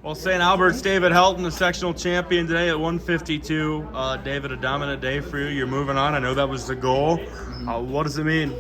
Well, St. Albert's David Helton, the sectional champion today at 152. David, a dominant day for you. You're moving on. I know that was the goal. What does it mean?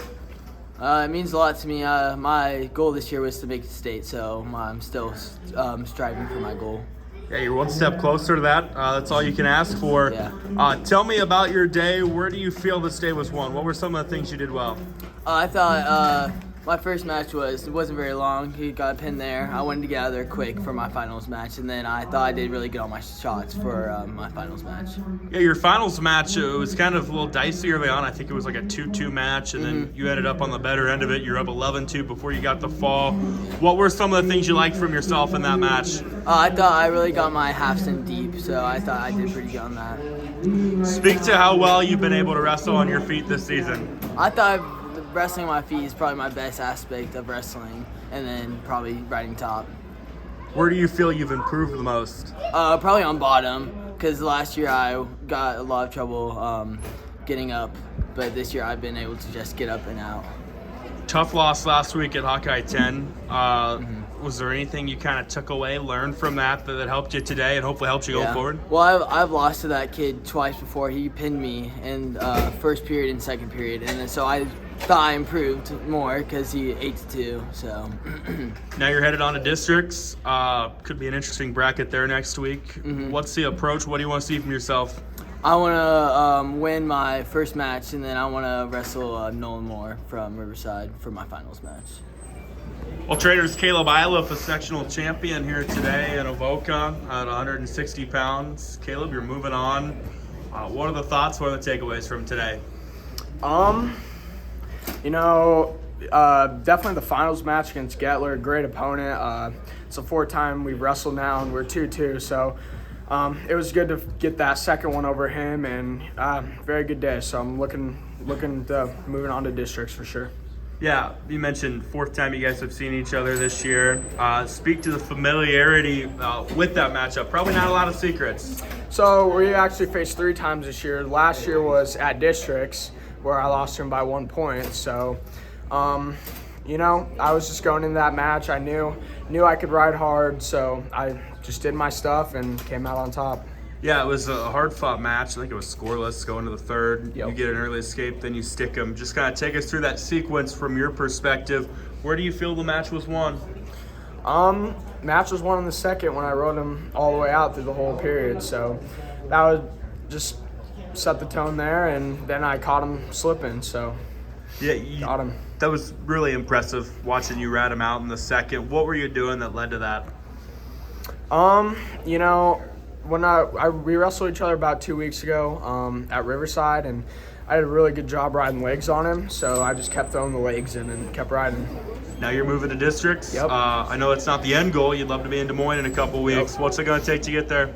It means a lot to me. My goal this year was to make it state, so I'm still striving for my goal. Yeah, you're one step closer to that. That's all you can ask for. Yeah. Tell me about your day. Where do you feel this day was won? What were some of the things you did well? I thought my first match wasn't very long. He got a pin there. I wanted to get out of there quick for my finals match, and then I thought I did really good on my shots for my finals match. Yeah, your finals match, it was kind of a little dicey early on. I think it was like a 2-2 match, and then you ended up on the better end of it. You're up 11-2 before you got the fall. What were some of the things you liked from yourself in that match? I thought I really got my halves in deep, so I thought I did pretty good on that. Speak to how well you've been able to wrestle on your feet this season. I thought wrestling on my feet is probably my best aspect of wrestling, and then probably riding top. Where do you feel you've improved the most? Probably on bottom, because last year I got a lot of trouble getting up, but this year I've been able to just get up and out. Tough loss last week at Hawkeye 10. Was there anything you kind of took away, learned from that helped you today and hopefully helps you go forward? Well, I've lost to that kid twice before. He pinned me in first period and second period, and then so I thought I improved more because he 8-2. So now you're headed on to districts. Could be an interesting bracket there next week. What's the approach? What do you want to see from yourself? I want to win my first match, and then I want to wrestle Nolan Moore from Riverside for my finals match. Well, trainers, Caleb Isla, the sectional champion here today in Avoca at 160 pounds. Caleb, you're moving on. What are the thoughts? What are the takeaways from today? Definitely the finals match against Gettler, great opponent. It's the fourth time we've wrestled now, and we're 2-2, so it was good to get that second one over him, and very good day. So I'm looking to moving on to districts for sure. Yeah, you mentioned fourth time you guys have seen each other this year. Speak to the familiarity with that matchup. Probably not a lot of secrets. So we actually faced 3 times this year. Last year was at districts where I lost him by 1 point. So, I was just going into that match. I knew I could ride hard, so I just did my stuff and came out on top. Yeah, it was a hard-fought match. I think it was scoreless going to the third. Yep. You get an early escape, then you stick them. Just kind of take us through that sequence from your perspective. Where do you feel the match was won? Match was won in the second when I rode him all the way out through the whole period. So that would just set the tone there, and then I caught him slipping. So got him. That was really impressive watching you rat him out in the second. What were you doing that led to that? When we wrestled each other about 2 weeks ago at Riverside, and I did a really good job riding legs on him, so I just kept throwing the legs in and kept riding. Now you're moving to districts. Yep. I know it's not the end goal. You'd love to be in Des Moines in a couple weeks. Yep. What's it going to take to get there?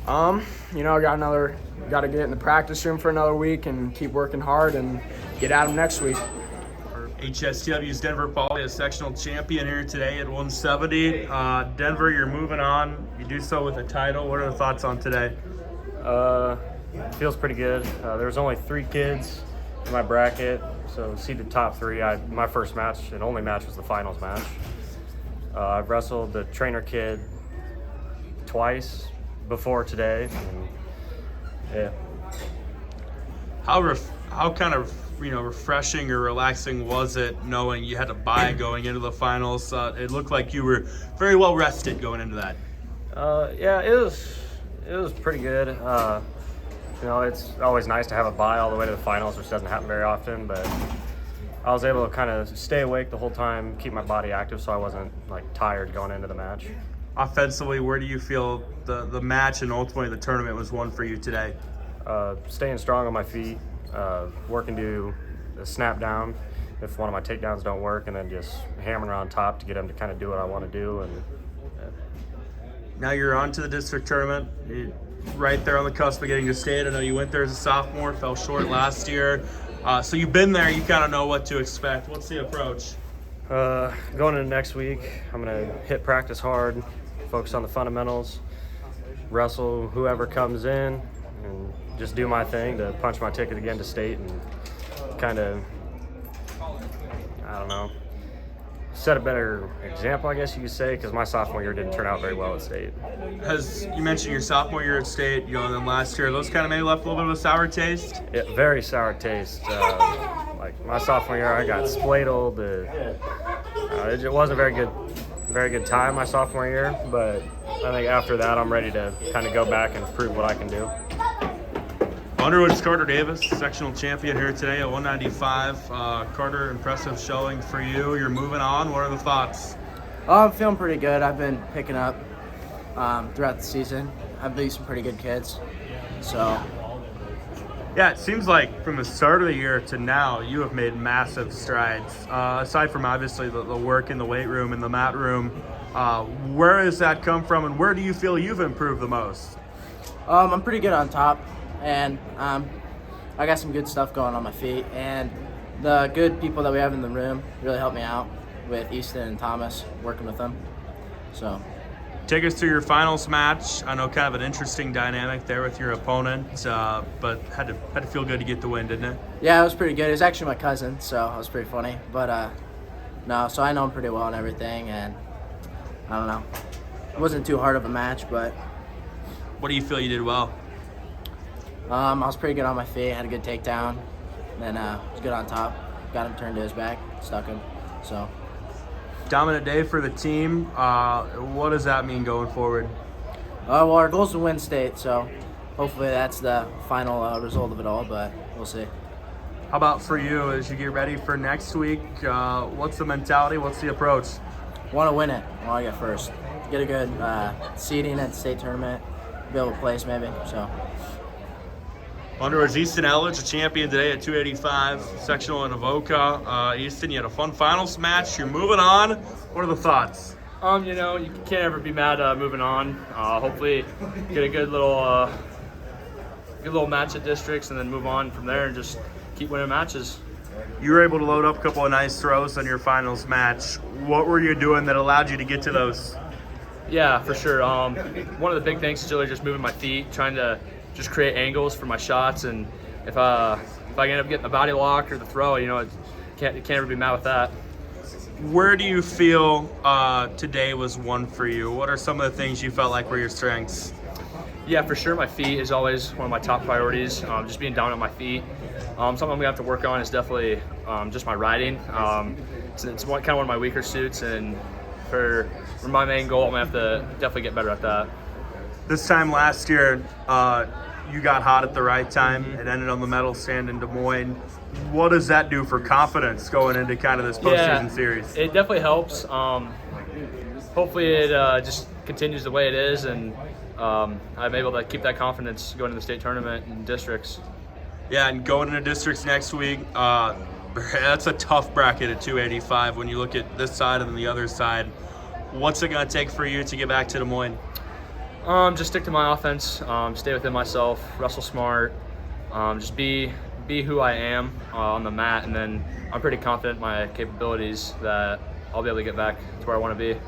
Got to get in the practice room for another week and keep working hard and get at him next week. AHSTW's Denver Pauley, a sectional champion here today at 170. Denver, you're moving on. You do so with a title. What are the thoughts on today? Feels pretty good. There was only 3 kids in my bracket, so seeded top 3. My first match and only match was the finals match. I've wrestled the trainer kid twice before today. And, How kind of refreshing or relaxing was it knowing you had a bye going into the finals? It looked like you were very well rested going into that. It was pretty good. It's always nice to have a bye all the way to the finals, which doesn't happen very often, but I was able to kind of stay awake the whole time, keep my body active, so I wasn't tired going into the match. Offensively, where do you feel the match and ultimately the tournament was won for you today? Staying strong on my feet, working to a snap down if one of my takedowns don't work, and then just hammering on top to get them to kind of do what I want to do. And now you're on to the district tournament. You're right there on the cusp of getting to state. I know you went there as a sophomore, fell short last year. So you've been there, you kind of know what to expect. What's the approach? Going into next week, I'm going to hit practice hard, focus on the fundamentals, wrestle whoever comes in, and just do my thing to punch my ticket again to state and kind of, set a better example, I guess you could say, because my sophomore year didn't turn out very well at state. You mentioned your sophomore year at state, and then last year, those kind of maybe left a little bit of a sour taste? Very sour taste. Like my sophomore year, I got spladled. It wasn't a very good time my sophomore year, but I think after that, I'm ready to kind of go back and prove what I can do. Underwood's Carter Davis, sectional champion here today at 195. Carter, impressive showing for you. You're moving on. What are the thoughts? I'm feeling pretty good. I've been picking up throughout the season. I've beat some pretty good kids. So, Yeah, it seems like from the start of the year to now, you have made massive strides. Aside from obviously the work in the weight room and the mat room, where has that come from, and where do you feel you've improved the most? I'm pretty good on top, and I got some good stuff going on my feet. And the good people that we have in the room really helped me out with Easton and Thomas, working with them. So, Take us through your finals match. I know kind of an interesting dynamic there with your opponent, but had to feel good to get the win, didn't it? yeah, it was pretty good. It was actually my cousin, so it was pretty funny. But no, so I know him pretty well and everything, and I don't know. It wasn't too hard of a match, but What do you feel you did well? I was pretty good on my feet, had a good takedown, then was good on top. Got him turned to his back, stuck him. So, Dominant day for the team. What does that mean going forward? well, our goal is to win state, so hopefully that's the final result of it all, but we'll see. How about for you as you get ready for next week? What's the mentality? What's the approach? Want to win it. Want to get first. Get a good seeding at the state tournament, be able to place maybe, so. Underwood's Easton Ellis, a champion today at 285, sectional in Avoca. Easton, you had a fun finals match. You're moving on. What are the thoughts? You can't ever be mad moving on. Hopefully, get a good little match at districts, and then move on from there and just keep winning matches. You were able to load up a couple of nice throws on your finals match. What were you doing that allowed you to get to those? Yeah, for sure. One of the big things is really just moving my feet, trying to just create angles for my shots, and if I end up getting the body lock or the throw, it can't ever be mad with that. Where do you feel today was one for you? What are some of the things you felt like were your strengths? Yeah, for sure. My feet is always one of my top priorities. Just being down on my feet. Something I'm gonna have to work on is definitely just my riding. It's kind of one of my weaker suits, and for my main goal, I'm gonna have to definitely get better at that. This time last year, you got hot at the right time. It ended on the medal stand in Des Moines. What does that do for confidence going into kind of this postseason series? It definitely helps. Hopefully it just continues the way it is, and I'm able to keep that confidence going to the state tournament and districts. Yeah, and going into districts next week, that's a tough bracket at 285 when you look at this side and then the other side. What's it going to take for you to get back to Des Moines? Just stick to my offense, stay within myself, wrestle smart, just be who I am on the mat, and then I'm pretty confident in my capabilities that I'll be able to get back to where I want to be.